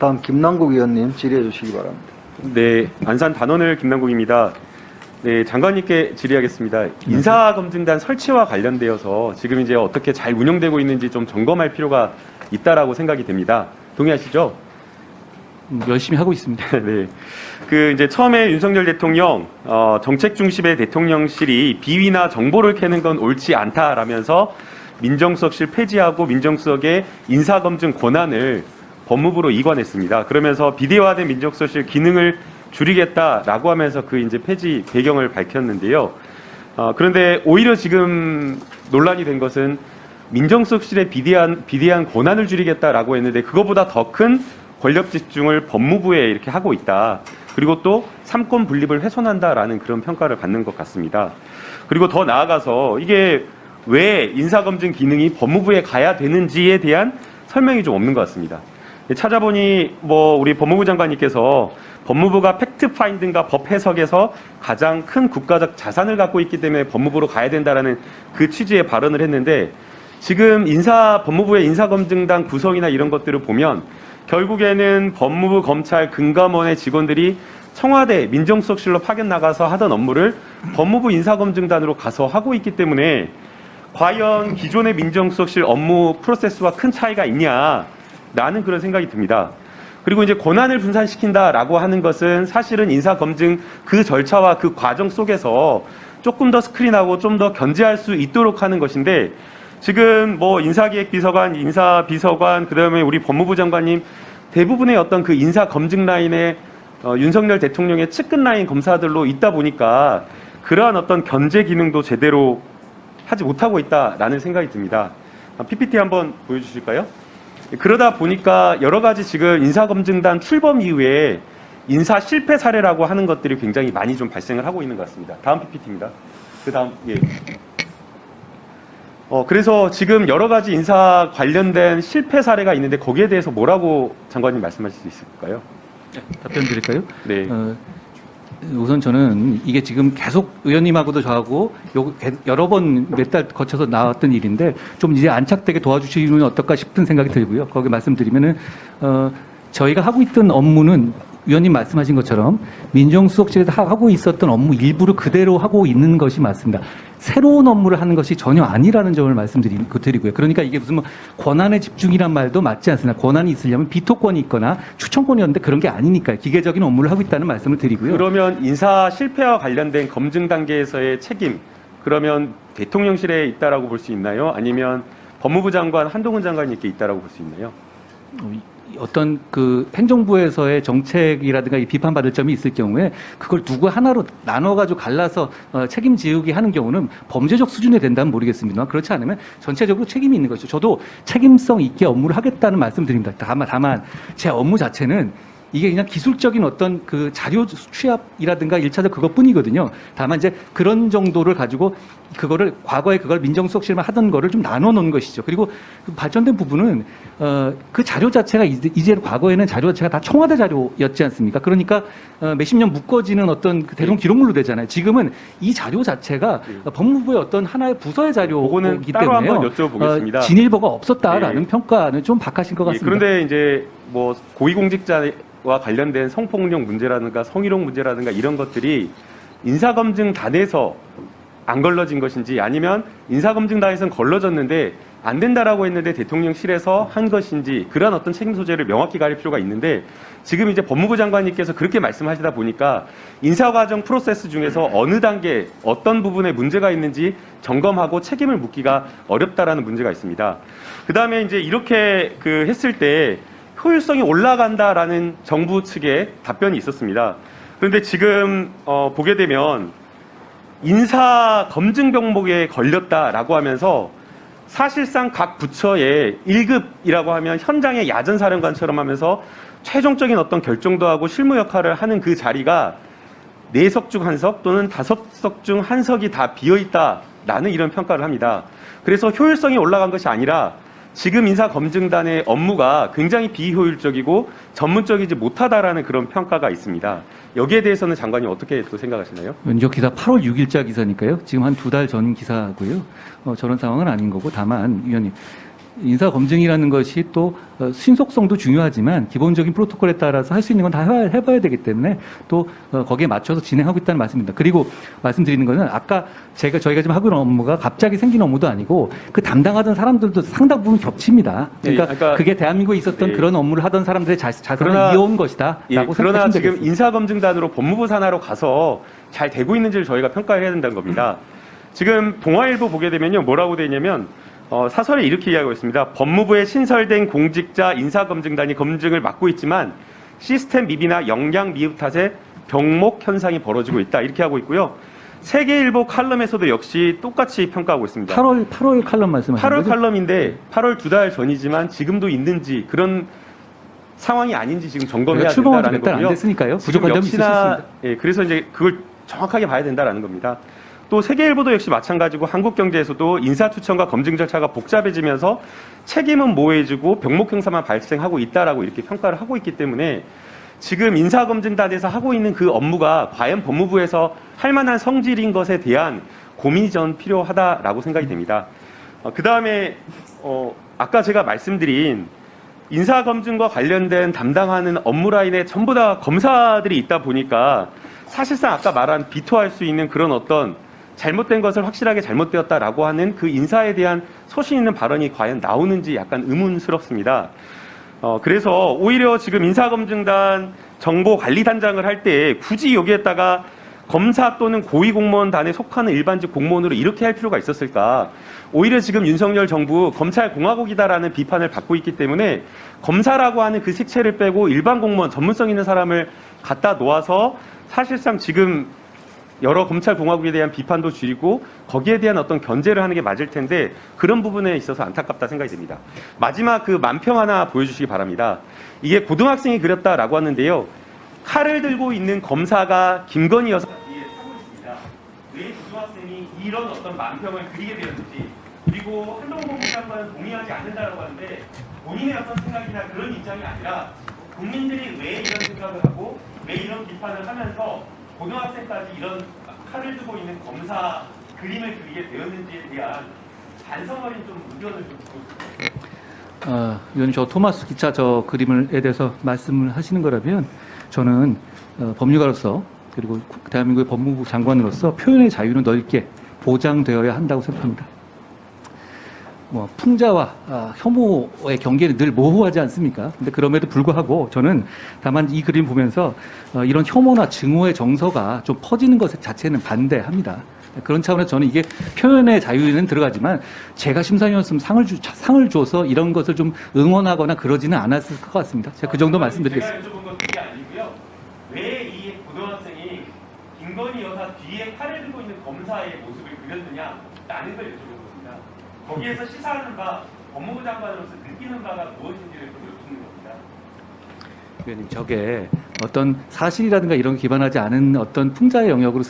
다음 김남국 의원님 질의해 주시기 바랍니다. 네, 안산 단원을 김남국입니다. 네, 장관님께 질의하겠습니다. 인사검증단 설치와 관련되어서 지금 이제 어떻게 잘 운영되고 있는지 좀 점검할 필요가 있다라고 생각이 됩니다. 동의하시죠? 열심히 하고 있습니다. 네. 그 이제 처음에 윤석열 대통령 정책 중심의 대통령실이 비위나 정보를 캐는 건 옳지 않다라면서 민정수석실 폐지하고 민정수석의 인사검증 권한을 법무부로 이관했습니다. 그러면서 비대화된 민정수석실 기능을 줄이겠다라고 하면서 그 이제 폐지 배경을 밝혔는데요. 그런데 오히려 지금 논란이 된 것은 민정수석실의 비대한 권한을 줄이겠다라고 했는데 그거보다 더 큰 권력 집중을 법무부에 이렇게 하고 있다. 그리고 또 삼권 분립을 훼손한다라는 그런 평가를 받는 것 같습니다. 그리고 더 나아가서 이게 왜 인사검증 기능이 법무부에 가야 되는지에 대한 설명이 좀 없는 것 같습니다. 찾아보니 우리 법무부 장관님께서 법무부가 팩트 파인딩과 법 해석에서 가장 큰 국가적 자산을 갖고 있기 때문에 법무부로 가야 된다라는 그 취지의 발언을 했는데 지금 법무부의 인사검증단 구성이나 이런 것들을 보면 결국에는 법무부 검찰 금감원의 직원들이 청와대 민정수석실로 파견 나가서 하던 업무를 법무부 인사검증단으로 가서 하고 있기 때문에 과연 기존의 민정수석실 업무 프로세스와 큰 차이가 있냐라는 그런 생각이 듭니다. 그리고 이제 권한을 분산시킨다라고 하는 것은 사실은 인사검증 그 절차와 그 과정 속에서 조금 더 스크린하고 좀 더 견제할 수 있도록 하는 것인데 지금 인사기획비서관, 인사비서관, 그다음에 우리 법무부 장관님 대부분의 어떤 그 인사검증 라인에 윤석열 대통령의 측근 라인 검사들로 있다 보니까 그러한 어떤 견제 기능도 제대로 하지 못하고 있다라는 생각이 듭니다. PPT 한번 보여주실까요? 그러다 보니까 여러 가지 지금 인사검증단 출범 이후에 인사 실패 사례라고 하는 것들이 굉장히 많이 좀 발생을 하고 있는 것 같습니다. 다음 PPT입니다. 그 다음, 예. 그래서 지금 여러 가지 인사 관련된 실패 사례가 있는데 거기에 대해서 뭐라고 장관님 말씀하실 수 있을까요? 답변 드릴까요? 네. 우선 저는 이게 지금 계속 의원님하고도 저하고 여러 번 몇 달 거쳐서 나왔던 일인데 좀 이제 안착되게 도와주시면 어떨까 싶은 생각이 들고요. 거기 말씀드리면은 저희가 하고 있던 업무는 위원님 말씀하신 것처럼 민정수석실에서 하고 있었던 업무 일부를 그대로 하고 있는 것이 맞습니다. 새로운 업무를 하는 것이 전혀 아니라는 점을 말씀드리고요. 그러니까 이게 무슨 권한의 집중이란 말도 맞지 않습니다. 권한이 있으려면 비토권이 있거나 추천권이었는데 그런 게 아니니까요. 기계적인 업무를 하고 있다는 말씀을 드리고요. 그러면 인사 실패와 관련된 검증 단계에서의 책임, 그러면 대통령실에 있다라고 볼 수 있나요? 아니면 법무부 장관 한동훈 장관님께 있다라고 볼 수 있나요? 어떤 그 행정부에서의 정책이라든가 비판받을 점이 있을 경우에 그걸 누구 하나로 나눠가지고 갈라서 책임 지우기 하는 경우는 범죄적 수준에 된다면 모르겠습니다. 그렇지 않으면 전체적으로 책임이 있는 것이죠. 저도 책임성 있게 업무를 하겠다는 말씀드립니다. 다만 제 업무 자체는 이게 그냥 기술적인 어떤 그 자료 취합이라든가 1차적 그것뿐이거든요. 다만 이제 그런 정도를 가지고 그거를 과거에 그걸 민정수석실만 하던 거를 좀 나눠 놓은 것이죠. 그리고 그 발전된 부분은 그 자료 자체가 이제 과거에는 자료 자체가 다 청와대 자료였지 않습니까? 그러니까 몇십 년 묶어지는 어떤 그 대동 기록물로 되잖아요. 지금은 이 자료 자체가 법무부의 어떤 하나의 부서의 자료이기 따로 때문에요. 한번 여쭤보겠습니다. 진일보가 없었다라는 네. 평가는 좀 박하신 것 같습니다. 그런데 이제 고위공직자와 관련된 성폭력 문제라든가 성희롱 문제라든가 이런 것들이 인사검증단에서 안 걸러진 것인지 아니면 인사검증단에서는 걸러졌는데 안 된다라고 했는데 대통령실에서 한 것인지 그런 어떤 책임 소재를 명확히 가릴 필요가 있는데 지금 이제 법무부 장관님께서 그렇게 말씀하시다 보니까 인사과정 프로세스 중에서 어느 단계 어떤 부분에 문제가 있는지 점검하고 책임을 묻기가 어렵다라는 문제가 있습니다. 그 다음에 이제 이렇게 했을 때 효율성이 올라간다라는 정부 측의 답변이 있었습니다. 그런데 지금 보게 되면 인사 검증 병목에 걸렸다라고 하면서 사실상 각 부처의 1급이라고 하면 현장의 야전사령관처럼 하면서 최종적인 어떤 결정도 하고 실무 역할을 하는 그 자리가 4석 중 1석 또는 5석 중 1석이 다 비어있다라는 이런 평가를 합니다. 그래서 효율성이 올라간 것이 아니라 지금 인사검증단의 업무가 굉장히 비효율적이고 전문적이지 못하다라는 그런 평가가 있습니다. 여기에 대해서는 장관님 어떻게 또 생각하시나요? 면접 기사 8월 6일자 기사니까요. 지금 한 2달 전 기사고요. 저런 상황은 아닌 거고 다만 위원님 인사 검증이라는 것이 또 신속성도 중요하지만 기본적인 프로토콜에 따라서 할 수 있는 건 다 해봐야 되기 때문에 또 거기에 맞춰서 진행하고 있다는 말씀입니다. 그리고 말씀드리는 것은 아까 저희가 지금 하고 있는 업무가 갑자기 생긴 업무도 아니고 그 담당하던 사람들도 상당 부분 겹칩니다. 그러니까, 예, 그러니까 그게 대한민국에 있었던 예. 그런 업무를 하던 사람들의 자산을 그러나- 이어온 것이다라고 예, 그러나 생각하시면 지금 되겠습니다. 인사검증단으로 법무부 산하로 가서 잘 되고 있는지를 저희가 평가를 해야 된다는 겁니다. 지금 동아일보 보게 되면요, 뭐라고 되어 있냐면 사설에 이렇게 이야기하고 있습니다. 법무부에 신설된 공직자 인사검증단이 검증을 맡고 있지만 시스템 미비나 역량 미흡 탓에 병목 현상이 벌어지고 있다, 이렇게 하고 있고요. 세계일보 칼럼에서도 역시 똑같이 평가하고 있습니다. 8월 칼럼 말씀하시는 8월 거죠? 칼럼인데 8월 2달 전이지만 지금도 있는지 그런 상황이 아닌지 지금 점검해야 출범한 지 된다라는 몇 달 안 거고요. 됐으니까요. 지금 부족한 점이 있을 수 역시나 있습니다. 예, 그래서 이제 그걸 정확하게 봐야 된다라는 겁니다. 또 세계일보도 역시 마찬가지고 한국경제에서도 인사추천과 검증 절차가 복잡해지면서 책임은 모호해지고 병목 형사만 발생하고 있다라고 이렇게 평가를 하고 있기 때문에 지금 인사검증단에서 하고 있는 그 업무가 과연 법무부에서 할 만한 성질인 것에 대한 고민이 전 필요하다라고 생각이 됩니다. 그 다음에 아까 제가 말씀드린 인사검증과 관련된 담당하는 업무 라인에 전부 다 검사들이 있다 보니까 사실상 아까 말한 비토할 수 있는 그런 어떤 잘못된 것을 확실하게 잘못되었다라고 하는 그 인사에 대한 소신 있는 발언이 과연 나오는지 약간 의문스럽습니다. 그래서 오히려 지금 인사검증단 정보관리단장을 할 때 굳이 여기에다가 검사 또는 고위공무원단에 속하는 일반직 공무원으로 이렇게 할 필요가 있었을까? 오히려 지금 윤석열 정부 검찰공화국이다라는 비판을 받고 있기 때문에 검사라고 하는 그 색채를 빼고 일반 공무원 전문성 있는 사람을 갖다 놓아서 사실상 지금 여러 검찰공화국에 대한 비판도 줄이고 거기에 대한 어떤 견제를 하는 게 맞을 텐데 그런 부분에 있어서 안타깝다 생각이 듭니다. 마지막 그 만평 하나 보여주시기 바랍니다. 이게 고등학생이 그렸다라고 하는데요. 칼을 들고 있는 검사가 김건희 여사 뒤에 서고 있습니다. 왜 고등학생이 이런 어떤 만평을 그리게 되었는지, 그리고 한동훈 장관은 동의하지 않는다라고 하는데 본인의 어떤 생각이나 그런 입장이 아니라 국민들이 왜 이런 생각을 하고 왜 이런 비판을 하면서 고등학생까지 이런 칼을 들고 있는 검사 그림을 그리게 되었는지에 대한 반성 어린 좀 의견을 좀 듣고 싶습니다. 의원님, 저 토마스 기차 저 그림에 대해서 말씀을 하시는 거라면 저는 법률가로서 그리고 대한민국의 법무부 장관으로서 표현의 자유는 넓게 보장되어야 한다고 생각합니다. 풍자와 혐오의 경계는 늘 모호하지 않습니까? 근데 그럼에도 불구하고 저는 다만 이 그림 보면서 이런 혐오나 증오의 정서가 좀 퍼지는 것 자체는 반대합니다. 그런 차원에서 저는 이게 표현의 자유에는 들어가지만 제가 심사위원으로서 상을 줘서 이런 것을 좀 응원하거나 그러지는 않았을 것 같습니다. 제가 그 정도 말씀드리겠습니다. 제가 여쭤본 건 그게 아니고요. 왜 이 고등학생이 김건희 여사 뒤에 칼을 들고 있는 검사의 모습을 그렸느냐라는 걸 여쭤본 겁니다. 거기에서 시사하는 바, 법무부 장관으로서 느끼는 바가 무엇인지를 좀 여쭙는 겁니다. 의원님, 저게 어떤 사실이라든가 이런 기반하지 않은 어떤 풍자의 영역으로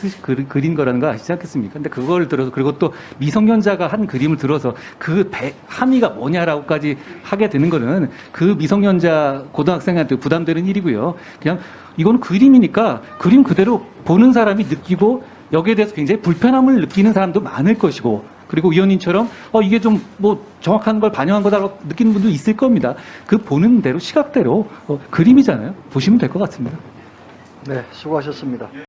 그린 거라는 거 아시지 않겠습니까? 근데 그걸 들어서, 그리고 또 미성년자가 한 그림을 들어서 그 함의가 뭐냐라고까지 하게 되는 거는 그 미성년자 고등학생한테 부담되는 일이고요. 그냥 이건 그림이니까 그림 그대로 보는 사람이 느끼고 여기에 대해서 굉장히 불편함을 느끼는 사람도 많을 것이고, 그리고 위원님처럼 이게 좀 정확한 걸 반영한 거다라고 느끼는 분도 있을 겁니다. 그 보는 대로 시각대로 그림이잖아요. 보시면 될 것 같습니다. 네, 수고하셨습니다.